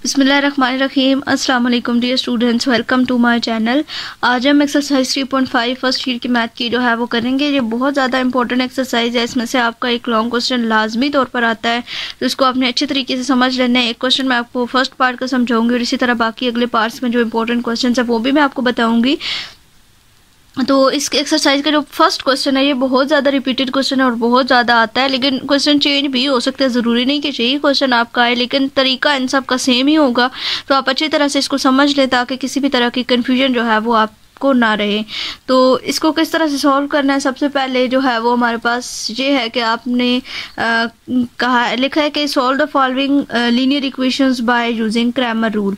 बिस्मिल्लाहिर्रहमानिर्रहीम। अस्सलाम वालेकुम dear students, welcome to my channel. आज हम एक्सरसाइज 3.5 फर्स्ट ईयर की मैथ की जो है वो करेंगे। ये बहुत ज़्यादा इंपॉर्टेंट एक्सरसाइज है। इसमें से आपका एक लॉन्ग क्वेश्चन लाजमी तौर पर आता है, तो इसको आपने अच्छे तरीके से समझ लेना है। एक क्वेश्चन मैं आपको फर्स्ट पार्ट का समझाऊंगी और इसी तरह बाकी अगले पार्ट्स में जो इंपॉर्टेंट क्वेश्चन है वो भी मैं आपको बताऊँगी। तो इस एक्सरसाइज का जो फर्स्ट क्वेश्चन है ये बहुत ज़्यादा रिपीटेड क्वेश्चन है और बहुत ज़्यादा आता है, लेकिन क्वेश्चन चेंज भी हो सकता है। ज़रूरी नहीं कि यही क्वेश्चन आपका आए, लेकिन तरीका इन सब का सेम ही होगा। तो आप अच्छी तरह से इसको समझ लें ताकि किसी भी तरह की कन्फ्यूजन जो है वो आपको ना रहे। तो इसको किस तरह से सॉल्व करना है, सबसे पहले जो है वो हमारे पास ये है कि आपने लिखा है कि solve the following linear equations by using Cramer rule.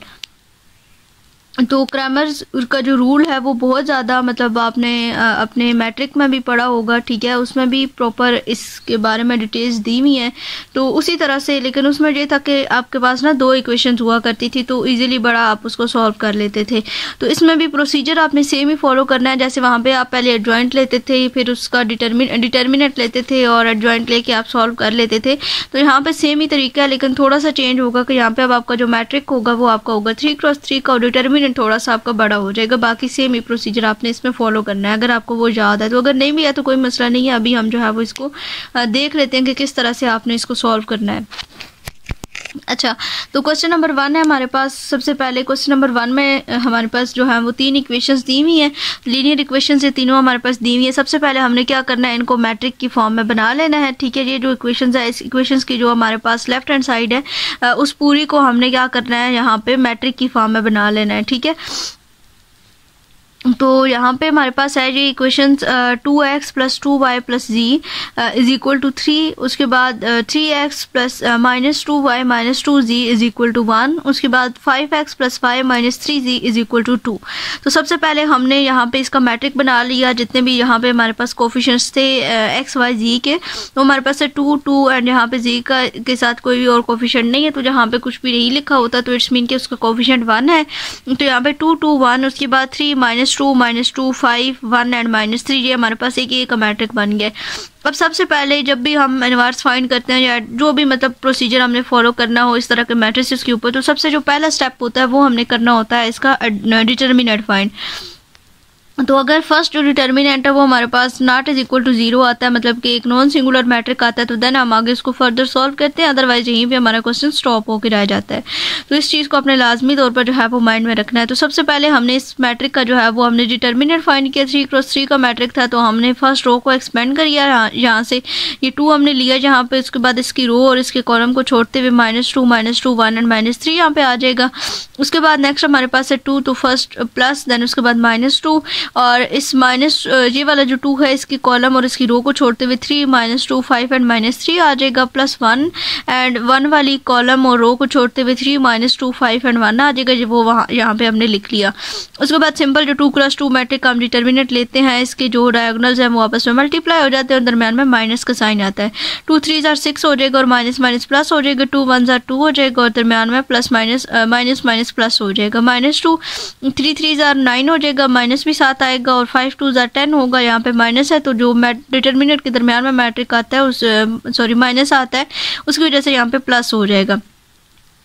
तो क्रैमर का जो रूल है वो बहुत ज़्यादा मतलब आपने अपने मैट्रिक में भी पढ़ा होगा, ठीक है। उसमें भी प्रॉपर इसके बारे में डिटेल्स दी हुई हैं। तो उसी तरह से, लेकिन उसमें ये था कि आपके पास ना दो इक्वेशंस हुआ करती थी, तो इजीली बड़ा आप उसको सॉल्व कर लेते थे। तो इसमें भी प्रोसीजर आपने सेम ही फॉलो करना है। जैसे वहाँ पे आप पहले एडजॉइंट लेते थे, फिर उसका डिटर्मिनेंट लेते थे और एडजॉइंट लेके आप सॉल्व कर लेते थे। तो यहाँ पे सेम ही तरीका है, लेकिन थोड़ा सा चेंज होगा कि यहाँ पे अब आपका जो मैट्रिक होगा वो आपका होगा 3x3 का, और डिटर्मिनेंट थोड़ा सा आपका बड़ा हो जाएगा। बाकी सेम ही प्रोसीजर आपने इसमें फॉलो करना है, अगर आपको वो याद है। तो अगर नहीं भी है तो कोई मसला नहीं है, अभी हम जो है वो इसको देख लेते हैं कि किस तरह से आपने इसको सॉल्व करना है। अच्छा, तो क्वेश्चन नंबर 1 है हमारे पास। सबसे पहले क्वेश्चन नंबर 1 में हमारे पास जो है वो 3 इक्वेशंस दी हुई हैं, लीनियर इक्वेशंस, ये तीनों हमारे पास दी हुई है। सबसे पहले हमने क्या करना है, इनको मैट्रिक की फॉर्म में बना लेना है, ठीक है। ये जो इक्वेशंस है, इस इक्वेशंस की जो हमारे पास लेफ्ट हैंड साइड है उस पूरी को हमने क्या करना है, यहाँ पे मैट्रिक की फॉर्म में बना लेना है, ठीक है। तो यहाँ पे हमारे पास है ये equation 2x plus 2y plus z is equal to 3। उसके बाद 3x plus minus 2y minus 2z is equal to 1। उसके बाद 5x plus 5 minus 3z is equal to 2। तो सबसे पहले हमने यहाँ पे इसका मैट्रिक बना लिया। जितने भी यहाँ पे हमारे पास कोफिशिएंट्स थे x y z के, तो हमारे पास है 2 2 एंड यहाँ पे z का के साथ कोई भी और कोफिशिएंट नहीं है, तो जहाँ पे कुछ भी नहीं लिखा होता तो इट्स मीन कि उसका कोफिशिएंट 1 है। तो यहाँ पे 2 2 1, उसके बाद 3 -2 -2 5 1 एंड -3, ये हमारे पास एक का मैट्रिक बन गया। अब सबसे पहले जब भी हम इनवर्स फाइंड करते हैं या जो भी मतलब प्रोसीजर हमने फॉलो करना हो इस तरह के मैट्रिसेस के ऊपर, तो सबसे जो पहला स्टेप होता है वो हमने करना होता है इसका डिटर्मिनेंट फाइंड। तो अगर फर्स्ट जो डिटर्मिनेंट है वो हमारे पास नॉट इज इक्वल टू 0 आता है, मतलब कि एक नॉन सिंगुलर मैट्रिक आता है, तो देन हम आगे इसको फर्दर सॉल्व करते हैं, अदरवाइज यहीं पे हमारा क्वेश्चन स्टॉप होकर रह जाता है। तो इस चीज़ को अपने लाजमी तौर पर जो है वो माइंड में रखना है। तो सबसे पहले हमने इस मैट्रिक का जो है वो हमने डिटर्मिनेंट फाइंड किया। 3x3 का मैट्रिक था, तो हमने फर्स्ट रो को एक्सपेंड कर लिया। यहाँ से ये 2 हमने लिया जहाँ पे, उसके बाद इसकी रो और इसके कॉलम को छोड़ते हुए -2 -2 1 एंड -3 यहाँ पे आ जाएगा। उसके बाद नेक्स्ट हमारे पास है 2, तो फर्स्ट प्लस, देन उसके बाद -2, और इस माइनस ये वाला जो 2 है इसकी कॉलम और इसकी रो को छोड़ते हुए 3 -2 5 एंड -3 आ जाएगा, प्लस 1 एंड 1 वाली कॉलम और रो को छोड़ते हुए 3 -2 5 एंड 1 आ जाएगा, जो वो वहाँ यहाँ पे हमने लिख लिया। उसके बाद सिंपल जो 2x2 मैट्रिक का हम डिटर्मिनेंट लेते हैं, इसके जो डायगोनल्स हैं वो आपस में मल्टीप्लाई हो जाते हैं और दरम्यान में माइनस का साइन आता है। 2 3 6 हो जाएगा और माइनस माइनस प्लस हो जाएगा, 2 1 2 हो जाएगा और दरम्यान में plus minus minus minus plus हो जाएगा। -2 3 3 9 हो जाएगा, माइनस भी 7 आएगा और 5 2 10 होगा। यहाँ पे माइनस है तो जो डिटर्मिनेंट के दरमियान में मैट्रिक आता है उस माइनस आता है, उसकी वजह से यहाँ पे प्लस हो जाएगा।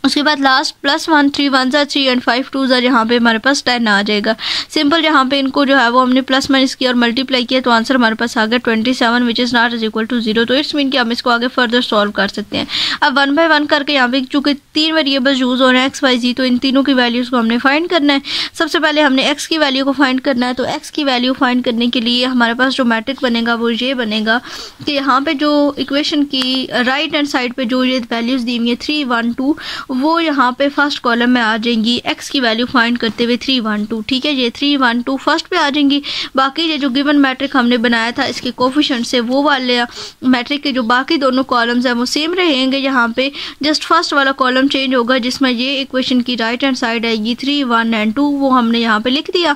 उसके बाद लास्ट +1 3 1 3 एंड 5 2 यहाँ पे हमारे पास 10 आ जाएगा। सिंपल यहाँ पे इनको जो है वो हमने प्लस माइनस किया और मल्टीप्लाई किया, तो आंसर हमारे पास आ गया 27 which is not is equal to 0। तो इट्स मीन कि हम इसको आगे फर्दर सॉल्व कर सकते हैं। अब 1 बाय 1 करके यहाँ पे चूँकि 3 वेरिएबल्स यूज़ हो रहे हैं x y z, तो इन तीनों की वैल्यूज़ को हमने फाइंड करना है। सबसे पहले हमने x की वैल्यू को फाइंड करना है। तो x की वैल्यू फाइंड करने के लिए हमारे पास जो मैट्रिक बनेगा वो ये बनेगा कि यहाँ पे जो इक्वेशन की राइट हैंड साइड पे जो ये वैल्यूज़ दी हुई है 3 1 2, वो यहाँ पे फर्स्ट कॉलम में आ जाएंगी x की वैल्यू फाइंड करते हुए 3 1 2, ठीक है। ये 3 1 2 फर्स्ट पे आ जाएंगी। बाकी ये जो गिवन मैट्रिक हमने बनाया था इसके कोफिशिएंट से, वो वाले मैट्रिक के जो बाकी दोनों कॉलम्स हैं वो सेम रहेंगे। यहाँ पे जस्ट फर्स्ट वाला कॉलम चेंज होगा, जिसमें ये इक्वेशन की राइट हैंड साइड है ये 3 1 एंड 2, वो हमने यहाँ पे लिख दिया।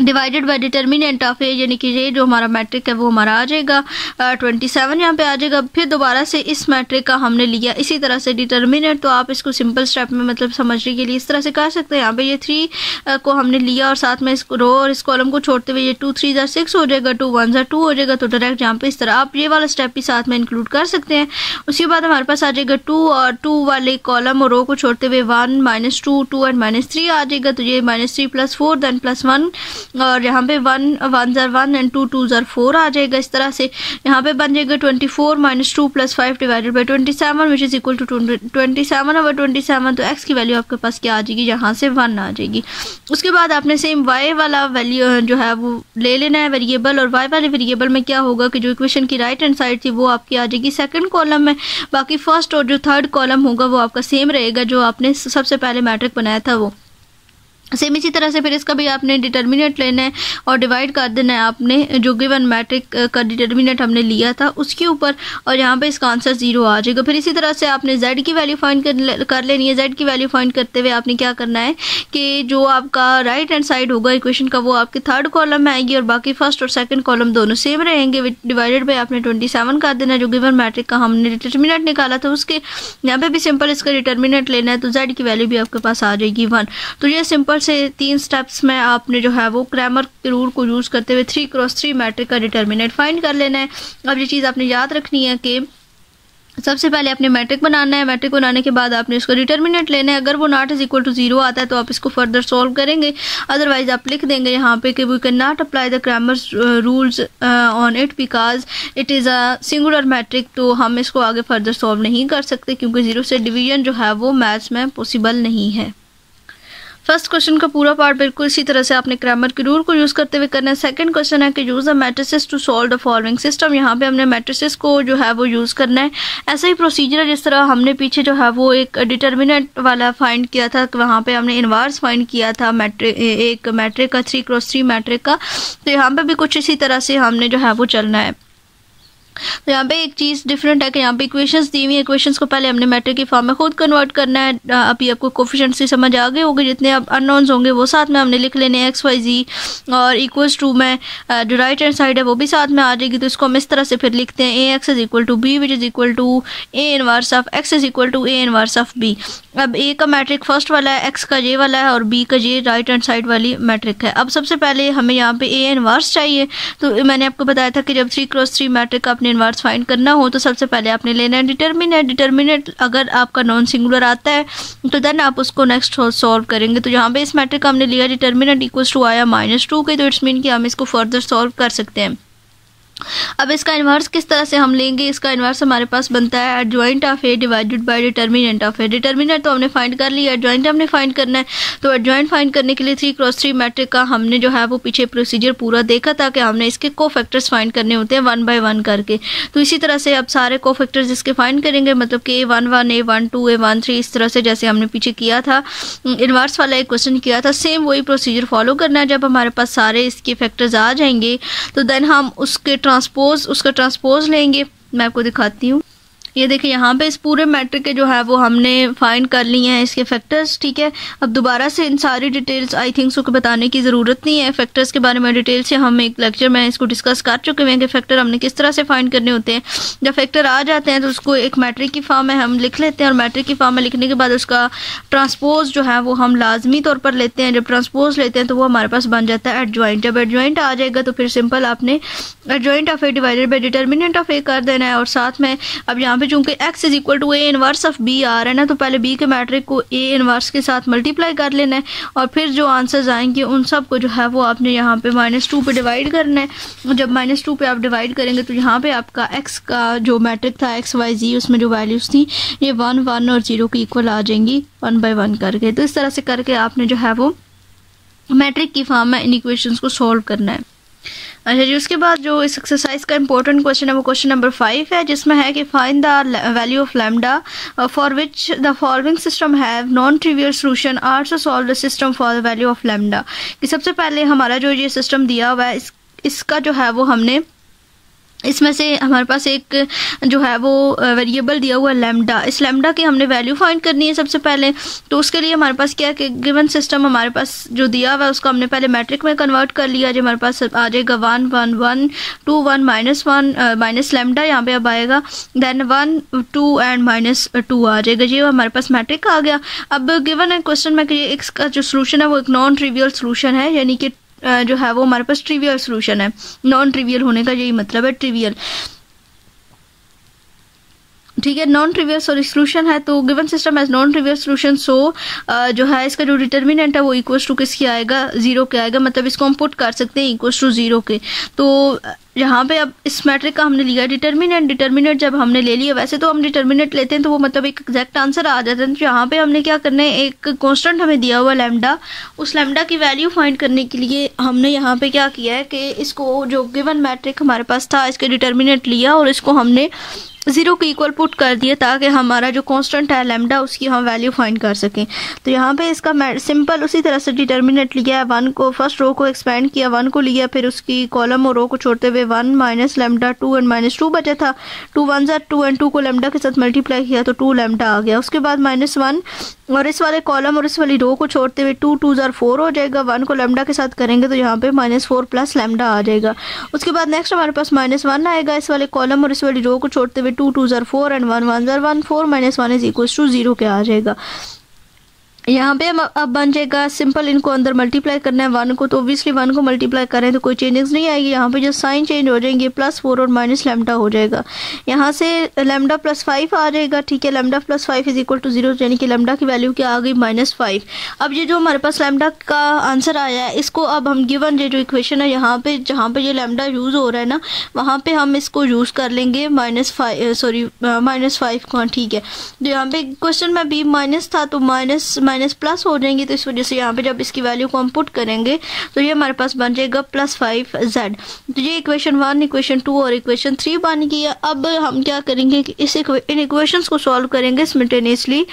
डिवाइडेड बाय डिटर्मिनेंट ऑफ ए, यानी कि ये जो हमारा मैट्रिक है वो हमारा आ जाएगा 27 यहाँ पे आ जाएगा। फिर दोबारा से इस मैट्रिक का हमने लिया इसी तरह से डिटर्मिनेंट, तो आप इसको सिंपल स्टेप में मतलब समझने के लिए इस तरह से कर सकते हैं। यहाँ पे ये 3 को हमने लिया और साथ में इस रो और इस कॉलम को छोड़ते हुए ये 2 3 जार 6 हो जाएगा, 2 1 जार 2 हो जाएगा। तो डायरेक्ट यहाँ पे इस तरह आप ये वाला स्टेप भी साथ में इंक्लूड कर सकते हैं। उसके बाद हमारे पास आ जाएगा 2 और 2 वाले कॉलम और रो को छोड़ते हुए 1 -2 2 एंड -3 आ जाएगा। तो ये -3 + 4 देन +1 और यहाँ पे 1 1 जार 1 एंड 2 2 जार 4 आ जाएगा। इस तरह से यहाँ पे बन जाएगा 24 - 2 + 5 divided by 27 which is equal to 27/27। तो x की वैल्यू आपके पास क्या आ जाएगी, यहाँ से 1 आ जाएगी। उसके बाद आपने सेम y वाला वैल्यू जो है वो ले लेना है वेरिएबल, और y वाले वेरिएबल में क्या होगा कि जो इक्वेशन की राइट हैंड साइड थी वो आपकी आ जाएगी सेकंड कॉलम में, बाकी फर्स्ट और जो थर्ड कॉलम होगा वो आपका सेम रहेगा जो आपने सबसे पहले मैट्रिक बनाया था वो सेम। इसी तरह से फिर इसका भी आपने डिटर्मिनेंट लेना है और डिवाइड कर देना है आपने जो गिवन मैट्रिक का डिटर्मिनेंट हमने लिया था उसके ऊपर, और यहाँ पे इसका आंसर 0 आ जाएगा। फिर इसी तरह से आपने z की वैल्यू फाइंड कर लेनी है। z की वैल्यू फाइंड करते हुए आपने क्या करना है कि जो आपका राइट हैंड साइड होगा इक्वेशन का वो आपके थर्ड कॉलम में आएगी और बाकी फर्स्ट और सेकंड कॉलम दोनों सेम रहेंगे। डिवाइडेड बाय आपने 27 कर देना है जो गिवन मैट्रिक का हमने डिटर्मिनेंट निकाला था उसके। यहाँ पे भी सिंपल इसका डिटर्मिनेंट लेना है, तो z की वैल्यू भी आपके पास आ जाएगी 1। तो ये सिंपल से 3 स्टेप्स में आपने जो है वो क्रैमर के रूल को यूज करते हुए 3x3 मैट्रिक का डिटर्मिनेंट फाइंड कर लेना है। अब ये चीज़ आपने याद रखनी है कि सबसे पहले आपने मैट्रिक बनाना है, मैट्रिक बनाने के बाद आपने उसका डिटर्मिनेंट लेना है। अगर वो नॉट इज इक्वल टू 0 आता है तो आप इसको फर्दर सॉल्व करेंगे, अदरवाइज आप लिख देंगे यहाँ पे कि we can not apply the Cramer's rules on it because it is a singular matrix. तो हम इसको आगे फर्दर सॉल्व नहीं कर सकते क्योंकि 0 से डिवीजन जो है वो मैथ्स में पॉसिबल नहीं है। फर्स्ट क्वेश्चन का पूरा पार्ट बिल्कुल इसी तरह से आपने क्रैमर के रूल को यूज़ करते हुए करना है। सेकंड क्वेश्चन है कि use the matrices to solve the following system. यहाँ पे हमने मैट्रिसेस को जो है वो यूज़ करना है। ऐसा ही प्रोसीजर है जिस तरह हमने पीछे जो है वो एक डिटर्मिनेंट वाला फाइंड किया था, वहाँ पे हमने इनवर्स फाइंड किया था एक मैट्रिक का 3x3 मैट्रिक का। तो यहाँ पे भी कुछ इसी तरह से हमने जो है वो चलना है। तो यहाँ पे एक चीज़ डिफरेंट है कि यहाँ पे इक्वेशंस दी हुई है, इक्वेशंस को पहले हमने मैट्रिक की फॉर्म में खुद कन्वर्ट करना है। अभी आपको कोफिशिएंट्स की समझ आ गई होगी, जितने अब अननोन्स होंगे वो साथ में हमने लिख लेने हैं x y z और इक्वल्स टू में जो राइट हैंड साइड है वो भी साथ में आ जाएगी। तो इसको हम इस तरह से फिर लिखते हैं ax is equal to b which is equal to a inverse of x is equal to a inverse of b। अब a का मैट्रिक फर्स्ट वाला है, x का ये वाला है और b का ये राइट हैंड साइड वाली मैट्रिक है। अब सबसे पहले हमें यहाँ पे a इनवर्स चाहिए। तो मैंने आपको बताया था कि जब 3x3 मैट्रिक का अपने इनवर्स फाइंड करना हो तो सबसे पहले आपने लेना है डिटर्मिनेंट। डिटर्मिनेंट अगर आपका नॉन सिंगुलर आता है तो देन आप उसको नेक्स्ट सॉल्व करेंगे। तो यहाँ पे इस मैट्रिक का हमने लिया डिटर्मिनेंट इक्वल्स टू आया -2 के, तो इट्स मीन कि हम इसको फर्दर सॉल्व कर सकते हैं। अब इसका इन्वर्स किस तरह से हम लेंगे, इसका इन्वर्स हमारे पास बनता है adjoint of A divided by determinant of A. Determinant तो हमने फाइंड कर लिया, एडजॉइंट हमने फाइंड करना है। तो एडजॉइंट फाइंड करने के लिए 3x3 मैट्रिक का हमने जो है वो पीछे प्रोसीजर पूरा देखा था कि हमने इसके कोफैक्टर्स फाइंड करने होते हैं 1 by 1 करके। तो इसी तरह से अब सारे कोफैक्टर्स इसके फाइंड करेंगे, मतलब कि A11 A12 A13 इस तरह से जैसे हमने पीछे किया था इन्वर्स वाला एक क्वेश्चन किया था, सेम वही प्रोसीजर फॉलो करना है। जब हमारे पास सारे इसके फैक्टर्स आ जाएंगे तो देन हम उसका ट्रांसपोज लेंगे। मैं आपको दिखाती हूँ, ये देखिए यहाँ पे इस पूरे मैट्रिक के जो है वो हमने फाइंड कर लिए हैं इसके फैक्टर्स, ठीक है। अब दोबारा से इन सारी डिटेल्स आई थिंक सो को बताने की ज़रूरत नहीं है। फैक्टर्स के बारे में डिटेल से हम एक लेक्चर में इसको डिस्कस कर चुके हैं कि फैक्टर हमने किस तरह से फाइंड करने होते हैं। जब फैक्टर आ जाते हैं तो उसको एक मैट्रिक की फॉर्म में हम लिख लेते हैं और मैट्रिक की फॉर्म में लिखने के बाद उसका ट्रांसपोज जो है वो हम लाजमी तौर पर लेते हैं। जब ट्रांसपोज लेते हैं तो वो हमारे पास बन जाता है एडजॉइंट। जब एडजॉइंट आ जाएगा तो फिर सिंपल आपने adjoint of A divided by determinant of A कर देना है। और साथ में अब यहाँ पे चूंकि x is equal to a inverse of b आ रहा है ना, तो पहले b के मैट्रिक को a इनवर्स के साथ मल्टीप्लाई कर लेना है और फिर जो आंसर्स आएंगे उन सब को जो है वो आपने यहाँ पे -2 पे डिवाइड करना है। जब -2 पे आप डिवाइड करेंगे तो यहाँ पे आपका x का जो मैट्रिक था x y z उसमें जो वैल्यूज थी ये 1 1 और 0 की इक्वल आ जाएंगी 1 by 1 करके। तो इस तरह से करके आपने जो है वो मैट्रिक की फॉर्म में इन इक्वेशंस को सॉल्व करना है। अच्छा जी, उसके बाद जो इस एक्सरसाइज का इंपॉर्टेंट क्वेश्चन है वो क्वेश्चन नंबर 5 है, जिसमें है कि find the value of lambda for which the following system have non trivial solution, also solve the system for the value of lambda. कि सबसे पहले हमारा जो ये सिस्टम दिया हुआ है इसका जो है वो हमने इसमें से हमारे पास एक जो है वो वेरिएबल दिया हुआ है लैम्डा। इस लैम्डा की हमने वैल्यू फाइंड करनी है सबसे पहले। तो उसके लिए हमारे पास क्या है कि गिवन सिस्टम हमारे पास जो दिया हुआ है उसको हमने पहले मैट्रिक में कन्वर्ट कर लिया। जो हमारे पास आ जाएगा 1 1 1 2 1 -1 माइनस लैम्डा यहाँ पे अब आएगा, देन 1 2 एंड -2 आ जाएगा। ये हमारे पास मैट्रिक आ गया। अब गिवन है क्वेश्चन में कि इसका जो सोल्यूशन है वो एक नॉन ट्रिवियल सोल्यूशन है, यानी कि जो है वो हमारे पास ट्रिवियल सोल्यूशन है। नॉन ट्रिवियल होने का यही मतलब है, ट्रिवियल, ठीक है। नॉन ट्रिवियल सोल्यूशन है तो given system has non trivial solution, so जो है इसका जो डिटर्मिनेंट है वो इक्वल्स टू किसकी आएगा, 0 के आएगा। मतलब इसको हम पुट कर सकते हैं इक्वल्स टू 0 के। तो यहाँ पे अब इस मैट्रिक का हमने लिया डिटर्मिनेंट। डिटर्मिनेंट जब हमने ले लिया, वैसे तो हम डिटर्मिनेंट लेते हैं तो वो मतलब एक एग्जैक्ट आंसर आ जाता है। तो यहाँ पे हमने क्या करना है, एक कांस्टेंट हमें दिया हुआ लैम्डा, उस लैम्डा की वैल्यू फाइंड करने के लिए हमने यहाँ पे क्या किया है कि इसको जो गिवन मैट्रिक हमारे पास था इसके डिटर्मिनेंट लिया और इसको हमने 0 के इक्वल पुट कर दिया ताकि हमारा जो कांस्टेंट है लैम्डा उसकी हम वैल्यू फाइंड कर सकें। तो यहाँ पे इसका सिंपल उसी तरह से डिटर्मिनेंट लिया है, 1 को फर्स्ट रो को एक्सपेंड किया, 1 को लिया, फिर उसकी कॉलम और रो को छोड़ते हुए 1 माइनस लैम्डा 2 एंड -2 बचा था। 2 1 2 एंड 2 को लैम्डा के साथ मल्टीप्लाई किया तो 2 लैम्डा आ गया। उसके बाद -1 और इस वाले कॉलम और इस वाली रो को छोड़ते हुए 2 2 4 हो जाएगा। 1 को लैम्डा के साथ करेंगे तो यहाँ पे -4 प्लस लैम्डा आ जाएगा। उसके बाद नेक्स्ट हमारे पास -1 आएगा, इस वाले कॉलम और इस वाली रो को छोड़ते हुए 2 2 4 एंड 1 1 1 4 -1 इज इक्वल टू 0 के आ जाएगा। यहाँ पे अब बन जाएगा सिंपल, इनको अंदर मल्टीप्लाई करना है 1 को, तो ऑब्वियसली 1 को मल्टीप्लाई करें तो कोई चेंजेस नहीं आएगी। यहाँ पे जो साइन चेंज हो जाएंगे, +4 और माइनस लैम्डा हो जाएगा। यहाँ से लैम्डा +5 आ जाएगा, ठीक है। लैम्डा +5 इज इक्वल टू 0, यानी कि लैम्डा की वैल्यू क्या आ गई, -5। अब ये जो हमारे पास लैम्डा का आंसर आया है इसको अब हम गिवन ये जो इक्वेशन है यहाँ पे जहाँ पे ये लैम्डा यूज़ हो रहा है ना, वहाँ पे हम इसको यूज़ कर लेंगे -5 को, ठीक है। तो यहाँ पे क्वेश्चन में भी माइनस था तो माइनस प्लस हो जाएंगे, तो इस वजह से यहाँ पे जब इसकी वैल्यू को हम पुट करेंगे तो ये हमारे पास बन जाएगा +5z। तो ये इक्वेशन 1, इक्वेशन 2 और इक्वेशन 3 बन गई है। अब हम क्या करेंगे कि इन इक्वेशंस को सॉल्व करेंगे सिमल्टेनियसली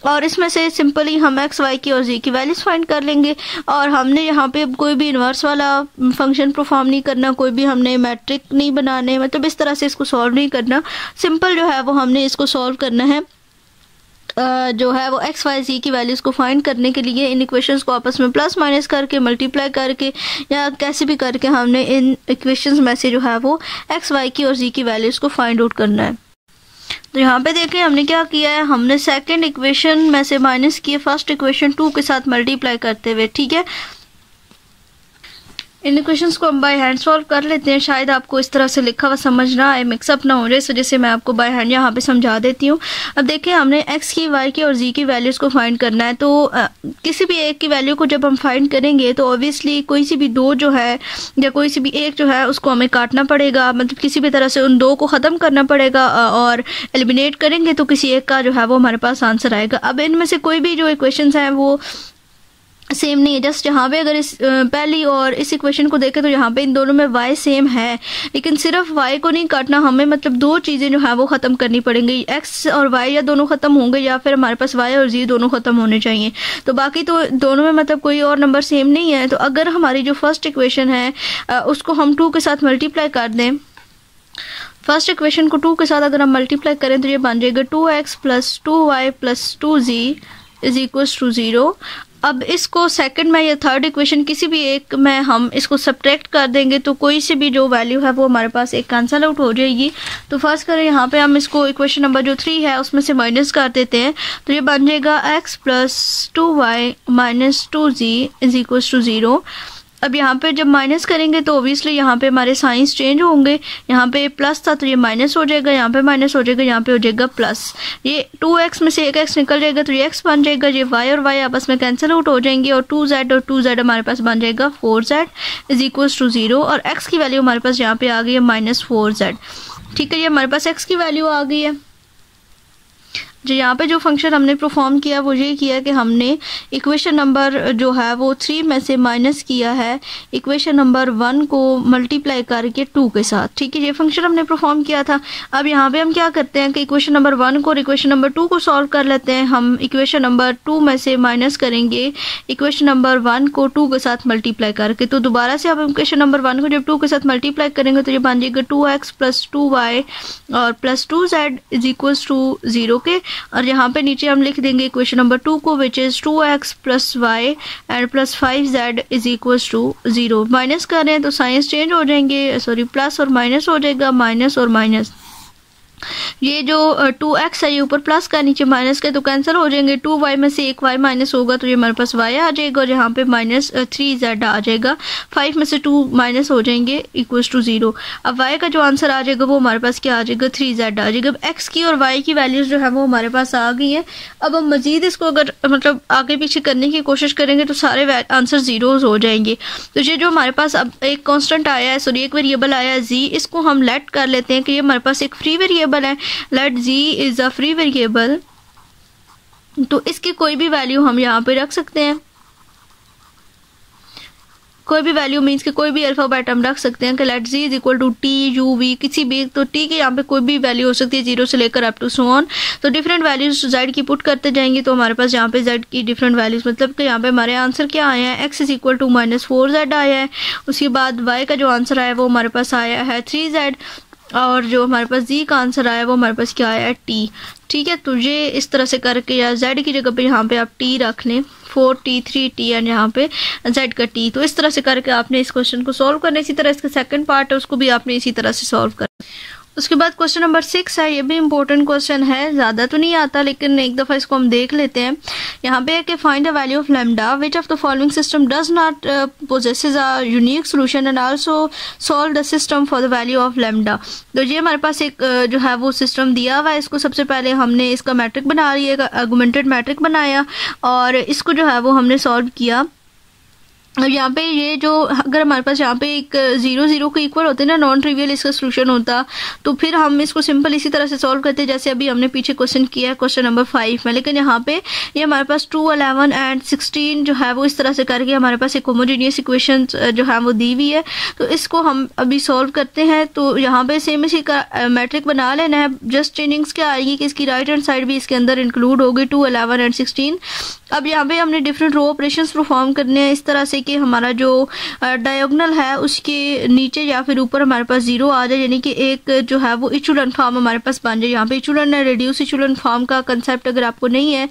और इसमें से सिंपली हम x, y की और z की वैल्यूज फाइंड कर लेंगे। और हमने यहाँ पे कोई भी इन्वर्स वाला फंक्शन परफॉर्म नहीं करना, कोई भी हमने मैट्रिक नहीं बनाने, मतलब इस तरह से इसको सॉल्व नहीं करना। सिंपल जो है वो हमने इसको सॉल्व करना है जो है वो x, y, z की वैल्यूज़ को फाइंड करने के लिए इन इक्वेशंस को आपस में प्लस माइनस करके मल्टीप्लाई करके या कैसे भी करके हमने इन इक्वेशंस में से जो है वो x, y की और z की वैल्यूज़ को फाइंड आउट करना है। तो यहाँ पे देखिए हमने क्या किया है, हमने सेकंड इक्वेशन में से माइनस किए फर्स्ट इक्वेशन 2 के साथ मल्टीप्लाई करते हुए, ठीक है। इन इक्वेशंस को हम बाय हैंड सॉल्व कर लेते हैं, शायद आपको इस तरह से लिखा हुआ समझ ना आए, मिक्सअप ना हो जाए, इस वजह से मैं आपको बाय हैंड यहाँ पे समझा देती हूँ। अब देखिए हमने x की, y की और z की वैल्यूज़ को फाइंड करना है। तो किसी भी एक की वैल्यू को जब हम फाइंड करेंगे तो ऑब्वियसली कोई सी भी दो जो है या कोई सी भी एक जो है उसको हमें काटना पड़ेगा, मतलब किसी भी तरह से उन दो को ख़त्म करना पड़ेगा और एलिमिनेट करेंगे तो किसी एक का जो है वो हमारे पास आंसर आएगा। अब इनमें से कोई भी जो इक्वेशंस हैं वो सेम नहीं है। जस्ट यहाँ पे अगर इस पहली और इस इक्वेशन को देखें तो यहाँ पे इन दोनों में y सेम है, लेकिन सिर्फ y को नहीं काटना, हमें मतलब दो चीज़ें जो है वो ख़त्म करनी पड़ेंगी, x और y या दोनों ख़त्म होंगे या फिर हमारे पास y और z दोनों ख़त्म होने चाहिए। तो बाकी तो दोनों में मतलब कोई और नंबर सेम नहीं है। तो अगर हमारी जो फर्स्ट इक्वेशन है उसको हम 2 के साथ मल्टीप्लाई कर दें, फर्स्ट इक्वेशन को 2 के साथ अगर हम मल्टीप्लाई करें तो ये बन जाएगा 2x + 2y + 2z is equal to 0। अब इसको सेकंड में या थर्ड इक्वेशन किसी भी एक में हम इसको सब्ट्रैक्ट कर देंगे तो कोई सी भी जो वैल्यू है वो हमारे पास एक कैंसल आउट हो जाएगी। तो फर्स्ट करें यहाँ पे हम इसको इक्वेशन नंबर जो 3 है उसमें से माइनस कर देते हैं, तो ये बन जाएगा x + 2y - 2z is equal to 0। अब यहाँ पे जब माइनस करेंगे तो ओबियसली यहाँ पे हमारे साइंस चेंज होंगे, यहाँ पे प्लस था तो ये माइनस हो जाएगा, यहाँ पे माइनस हो जाएगा, यहाँ पे हो जाएगा प्लस। ये 2x में से एक x निकल जाएगा तो ये x बन जाएगा, ये y और y आपस में कैंसिल आउट हो जाएंगे और 2z और 2z हमारे पास बन जाएगा 4z इज इक्वल टू 0। और x की वैल्यू हमारे पास यहाँ पे आ गई है -4z, ठीक है। ये हमारे पास x की वैल्यू आ गई है। जो यहाँ पे जो फंक्शन हमने परफॉर्म किया वो ये किया कि हमने इक्वेशन नंबर जो है वो 3 में से माइनस किया है इक्वेशन नंबर 1 को मल्टीप्लाई करके 2 के साथ। ठीक है, ये फंक्शन हमने परफॉर्म किया था। अब यहाँ पे हम क्या करते हैं कि इक्वेशन नंबर 1 को और इक्वेशन नंबर 2 को सॉल्व कर लेते हैं। हम इक्वेशन नंबर 2 में से माइनस करेंगे इक्वेशन नंबर 1 को 2 के साथ मल्टीप्लाई करके। तो दोबारा से अब इक्वेशन नंबर 1 को जब 2 के साथ मल्टीप्लाई करेंगे तो ये बन जाएगा 2x + 2y और plus 2z is equal to 0 के। और यहाँ पे नीचे हम लिख देंगे इक्वेशन नंबर 2 को which is 2x + y and plus 5z is equal to 0। Minus कर रहे हैं तो साइंस चेंज हो जाएंगे, सॉरी प्लस और माइनस हो जाएगा, माइनस और माइनस। ये जो 2x है ये ऊपर प्लस का नीचे माइनस का तो कैंसिल हो जाएंगे। 2y में से एक y माइनस होगा तो ये हमारे पास y आ जाएगा और यहाँ पे -3z आ जाएगा। 5 में से 2 माइनस हो जाएंगे इक्वल्स टू 0। अब y का जो आंसर आ जाएगा वो हमारे पास क्या आ जाएगा, 3z आ जाएगा। अब x की और y की वैल्यूज जो है वो हमारे पास आ गई हैं। अब हम मजीद इसको अगर मतलब आगे पीछे करने की कोशिश करेंगे तो सारे आंसर जीरोज हो जाएंगे। तो ये जो हमारे पास अब एक कॉन्स्टेंट आया है, सॉरी एक वेरिएबल आया है z, इसको हम लेट कर लेते हैं कि ये हमारे पास एक फ्री वेरिएबल है। Let z is a free variable, तो इसकी कोई भी वैल्यू हम यहाँ पे रख सकते हैं। कोई भी वैल्यू मीन्स कि कोई भी अल्फाबेट हम रख सकते हैं कि let z is equal to t u v, किसी भी, तो t के यहाँ पे कोई भी वैल्यू हो सकती है 0 से लेकर अप टू सो ऑन। तो डिफरेंट वैल्यूज z की पुट करते जाएंगे तो हमारे पास यहाँ पे z की डिफरेंट वैल्यूज, मतलब कि यहाँ पे हमारे आंसर क्या आए हैं, x is equal to -4z आया है। उसके बाद y का जो आंसर आया है वो हमारे पास आया है 3z और जो हमारे पास z का आंसर आया है वो हमारे पास क्या आया है t। ठीक है, तो ये इस तरह से करके या z की जगह पे यहाँ पे आप t रख लें, 4t 3t एंड यहाँ पे z का t। तो इस तरह से करके आपने इस क्वेश्चन को सॉल्व करना। इसी तरह इसका सेकंड पार्ट है उसको भी आपने इसी तरह से सॉल्व करना। उसके बाद क्वेश्चन नंबर 6 है, ये भी इम्पोर्टेंट क्वेश्चन है, ज़्यादा तो नहीं आता लेकिन एक दफ़ा इसको हम देख लेते हैं। यहाँ पे है कि find the value of lambda which of the following system does not possesses a unique solution and also solve the system for the value of lambda. तो ये हमारे पास एक जो है वो सिस्टम दिया हुआ है। इसको सबसे पहले हमने इसका मैट्रिक बना लिया, आर्गुमेंटेड मैट्रिक बनाया और इसको जो है वो हमने सॉल्व किया। अब यहाँ पे ये जो अगर हमारे पास यहाँ पे एक 0 0 के इक्वल होते हैं ना, नॉन ट्रिवियल इसका सोल्यूशन होता, तो फिर हम इसको सिंपल इसी तरह से सॉल्व करते हैं जैसे अभी हमने पीछे क्वेश्चन किया है क्वेश्चन नंबर 5 में। लेकिन यहाँ पे ये हमारे पास 2 11 एंड 16 जो है वो इस तरह से करके हमारे पास एक होमोजेनियस इक्वेशन जो है वो दी हुई है। तो इसको हम अभी सॉल्व करते हैं। तो यहाँ पे सेम इसी का मैट्रिक बना लेना है। जस्ट चेंजिंग्स क्या आएगी कि इसकी राइट हैंड साइड भी इसके अंदर इंक्लूड होगी, 2 11 एंड 16। अब यहाँ पे हमने डिफरेंट रो ऑपरेशंस परफॉर्म करने हैं इस तरह से कि हमारा जो डायगोनल है उसके नीचे या फिर ऊपर हमारे पास 0 आ जाए, यानी कि एक जो है वो इचुलन फॉर्म हमारे पास बन जाए। यहाँ पे इचुलन है, रिड्यूस इचुलन फॉर्म का कंसेप्ट अगर आपको नहीं है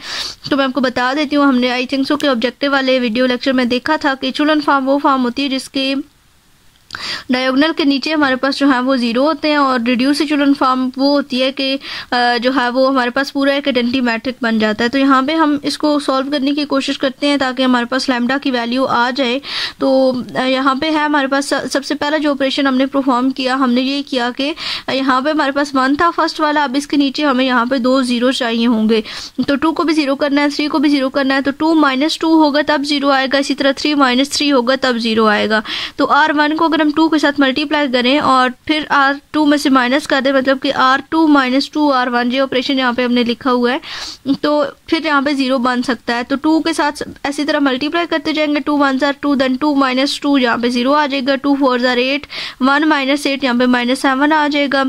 तो मैं आपको बता देती हूँ। हमने आई थिंक सो के ऑब्जेक्टिव वाले वीडियो लेक्चर में देखा था कि इचुलन फॉर्म वो फॉर्म होती है जिसके डायगोनल के नीचे हमारे पास जो है वो 0 होते हैं और रिड्यूस इचुलन फॉर्म वो होती है कि जो है वो हमारे पास पूरा एक आइडेंटिटी मैट्रिक बन जाता है। तो यहाँ पे हम इसको सॉल्व करने की कोशिश करते हैं ताकि हमारे पास लैम्डा की वैल्यू आ जाए। तो यहाँ पे है हमारे पास सबसे पहला जो ऑपरेशन हमने परफॉर्म किया, हमने ये किया कि यहाँ पे हमारे पास 1 था फर्स्ट वाला, अब इसके नीचे हमें यहाँ पे 2 0 चाहिए होंगे। तो 2 को भी 0 करना है, 3 को भी 0 करना है। तो 2 -2 होगा तब 0 आएगा, इसी तरह 3 -3 होगा तब 0 आएगा। तो R1 को अगर हम 2 के साथ मल्टीप्लाई करें और फिर R2 में से माइनस कर दें, मतलब कि R2 - 2 R1, ये ऑपरेशन यहाँ पे हमने लिखा हुआ है, तो फिर यहाँ पे 0 बन सकता है। तो 2 के साथ ऐसी तरह मल्टीप्लाई करते जाएंगे, 2 1s are 2, देन 2 - 2 यहाँ पे 0 आ जाएगा, 2 4s are 8, 1 - 8 यहाँ पे -7 आ जाएगा,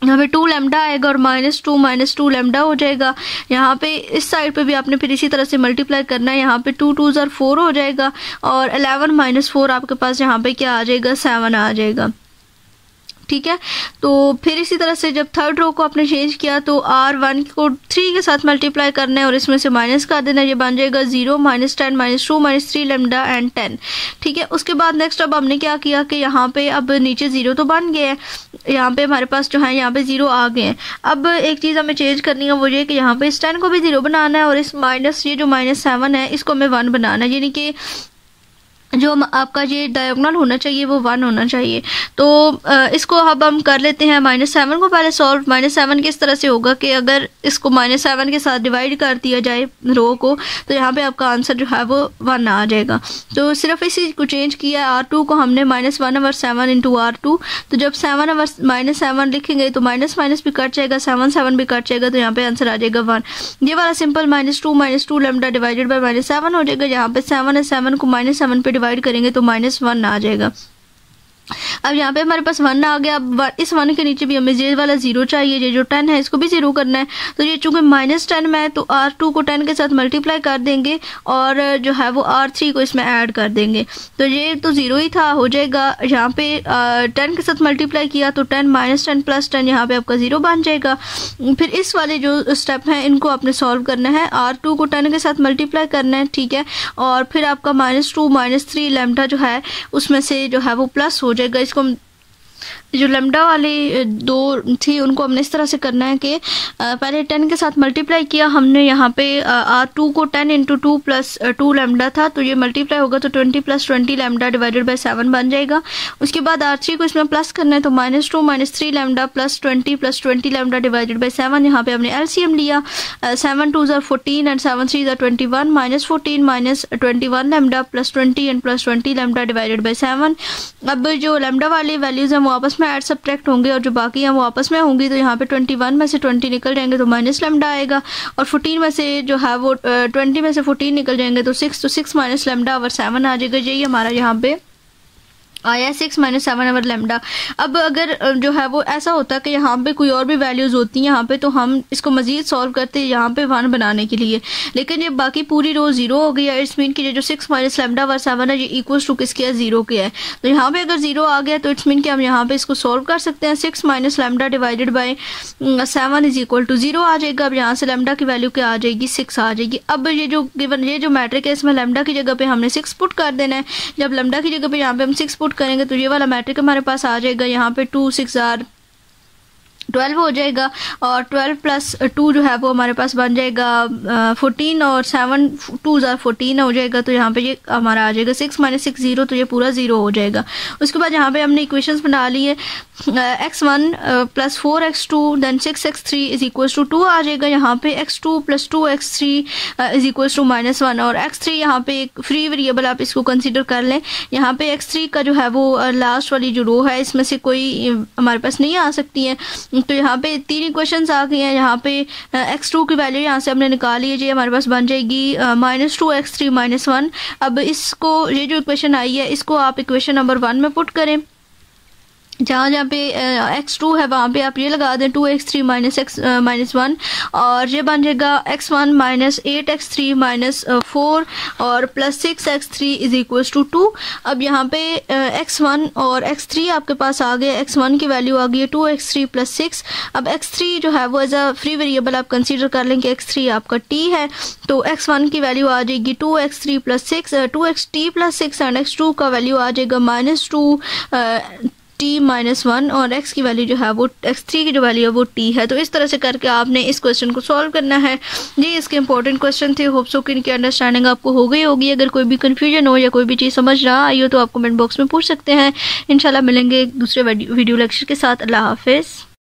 यहाँ पे 2 लैम्डा आएगा और -2 - 2 लैम्डा हो जाएगा। यहाँ पे इस साइड पे भी आपने फिर इसी तरह से मल्टीप्लाई करना है, यहाँ पे 2 2s are 4 हो जाएगा और 11 - 4 आपके पास यहाँ पे क्या आ जाएगा, 7 आ जाएगा। ठीक है, तो फिर इसी तरह से जब थर्ड रो को आपने चेंज किया तो R1 को 3 के साथ मल्टीप्लाई करना है और इसमें से माइनस कर देना, ये बन जाएगा 0 -10 -2 -3 लैम्डा एंड 10। ठीक है, उसके बाद नेक्स्ट अब हमने क्या किया कि यहाँ पे अब नीचे 0 तो बन गए हैं, यहाँ पे हमारे पास जो है यहाँ पे 0 आ गए हैं। अब एक चीज़ हमें चेंज करनी है, वो ये कि यहाँ पे इस 10 को भी 0 बनाना है और इस ये जो -7 है इसको हमें 1 बनाना है, यानी कि जो आपका ये डायगोनल होना चाहिए वो 1 होना चाहिए। तो इसको अब हम कर लेते हैं -7 को पहले सॉल्व। -7 किस तरह से होगा कि अगर इसको -7 के साथ डिवाइड कर दिया जाए रो को, तो यहाँ पे आपका आंसर जो है वो 1 आ जाएगा। तो सिर्फ इसी को चेंज किया है, R2 को हमने -1/7 इंटू R2। तो जब 7/-7 लिखेंगे तो माइनस माइनस भी कट जाएगा, 7 भी कट जाएगा, तो यहाँ पे आंसर आ जाएगा 1। ये वाला सिंपल -2 लैम्डा डिवाइडेड बाय -7 हो जाएगा। यहाँ पे 7 है, 7 को -7 पे डिवाइड करेंगे तो -1 आ जाएगा। अब यहाँ पे हमारे पास 1 आ गया। अब इस 1 के नीचे भी हमें ये वाला 0 चाहिए, ये जो 10 है इसको भी 0 करना है। तो ये चूंकि -10 में है तो R2 को 10 के साथ मल्टीप्लाई कर देंगे और जो है वो R3 को इसमें ऐड कर देंगे। तो ये तो 0 ही था, हो जाएगा। यहाँ पे 10 के साथ मल्टीप्लाई किया तो 10 -10 + 10 यहाँ पे आपका 0 बन जाएगा। फिर इस वाले जो स्टेप हैं इनको आपने सॉल्व करना है। R2 को 10 के साथ मल्टीप्लाई करना है, ठीक है। और फिर आपका -2 -3 लैम्डा जो है उसमें से जो है वो प्लस हो जाएगा। इसको जो लैम्डा वाली दो थी उनको हमने इस तरह से करना है कि पहले 10 के साथ मल्टीप्लाई किया हमने। यहाँ पे R2 को 10 × 2 + 2 लैम्डा था, तो ये मल्टीप्लाई होगा तो 20 + 20 लैम्डा डिवाइडेड बाय 7 बन जाएगा। उसके बाद R3 को इसमें प्लस करना है, तो -2 -3 लैम्डा + 20 + 20 लैम्डा डिवाइडेड बाय 7। यहाँ पे हमने LCM लिया, 7 2 = 14 and 7 3 = 21, -14 -21 lambda + 20 and + 20 lambda divided by 7। अब जो लैम्डा वाली वैल्यूज हैं वो आपस में ऐड सब्ट्रैक्ट होंगे और जो बाकी हैं वो आपस में होंगी। तो यहाँ पे 21 में से 20 निकल जाएंगे तो माइनस लैम्डा आएगा, और 14 में से जो है वो 20 में से 14 निकल जाएंगे तो 6 माइनस लैम्डा और 7 आ जाएगा। यही हमारा यहाँ पे आया 6 - 7 लैम्डा। अब अगर जो है वो ऐसा होता कि यहाँ पे कोई और भी वैल्यूज होती हैं यहाँ पे, तो हम इसको मजीद सॉल्व करते हैं यहाँ पे 1 बनाने के लिए। लेकिन ये बाकी पूरी रो 0 हो गई है, इट्स मीन कि ये जो 6 माइनस लैम्डा और 7 है ये इक्वल्स टू किसके है, 0 के है। तो यहाँ पे अगर 0 आ गया तो इट्स मीन कि हम यहाँ पे इसको सॉल्व कर सकते हैं। 6 minus lambda divided by 7 is equal to 0 आ जाएगा। अब यहाँ से लैम्डा की वैल्यू क्या आ जाएगी, 6 आ जाएगी। अब ये जो गिवन ये जो मैट्रिक है इसमें लैम्डा की जगह पे हमने 6 पुट कर देना है। जब लैम्डा की जगह पे यहाँ पे हम 6 पुट करेंगे तो ये वाला मैट्रिक हमारे पास आ जाएगा। यहाँ पे 2 6 12 हो जाएगा, और 12 + 2 जो है वो हमारे पास बन जाएगा 14, और 7 2 14 हो जाएगा। तो यहाँ पे ये हमारा आ जाएगा 6 - 6 0, तो ये पूरा 0 हो जाएगा। उसके बाद यहाँ पे हमने इक्वेशंस बना ली है, x1 + 4x2 then 6x3 is equal to 2 आ जाएगा। यहाँ पे x2 + 2x3 is equal to -1, और x3 यहाँ पे एक फ्री वेरिएबल आप इसको कंसीडर कर लें। यहाँ पे x3 का जो है वो लास्ट वाली जो रो है इसमें से कोई हमारे पास नहीं आ सकती है। तो यहाँ पे 3 इक्वेशंस आ गई हैं। यहाँ पे x2 की वैल्यू यहाँ से हमने निकाली है, ये हमारे पास बन जाएगी -2x3 - 1। अब इसको ये जो इक्वेशन आई है इसको आप इक्वेशन नंबर 1 में पुट करें। जहाँ जहाँ पे x2 है वहाँ पे आप ये लगा दें 2x3 - 1, और ये बन जाएगा x1 - 8x3 - 4 और +6x3 इज इक्वल टू 2। अब यहाँ पे x1 और x3 आपके पास आ गए। x1 की वैल्यू आ गई है 2x3 + 6। अब x3 जो है वो एज अ फ्री वेरिएबल आप कंसीडर कर लें कि x3 आपका t है। तो x1 की वैल्यू आ जाएगी 2x3 + 6 2xt + 6, एंड x2 का वैल्यू आ जाएगा -2 t - 1, और x की वैल्यू जो है वो x3 की जो वैल्यू है वो t है। तो इस तरह से करके आपने इस क्वेश्चन को सॉल्व करना है। ये इसके इंपॉर्टेंट क्वेश्चन थे। होप सो कि इनकी अंडरस्टैंडिंग आपको हो गई होगी। अगर कोई भी कन्फ्यूजन हो या कोई भी चीज़ समझ ना आई हो तो आप कमेंट बॉक्स में पूछ सकते हैं। इंशाल्लाह मिलेंगे दूसरे वीडियो लेक्चर के साथ। अल्लाह हाफिज़।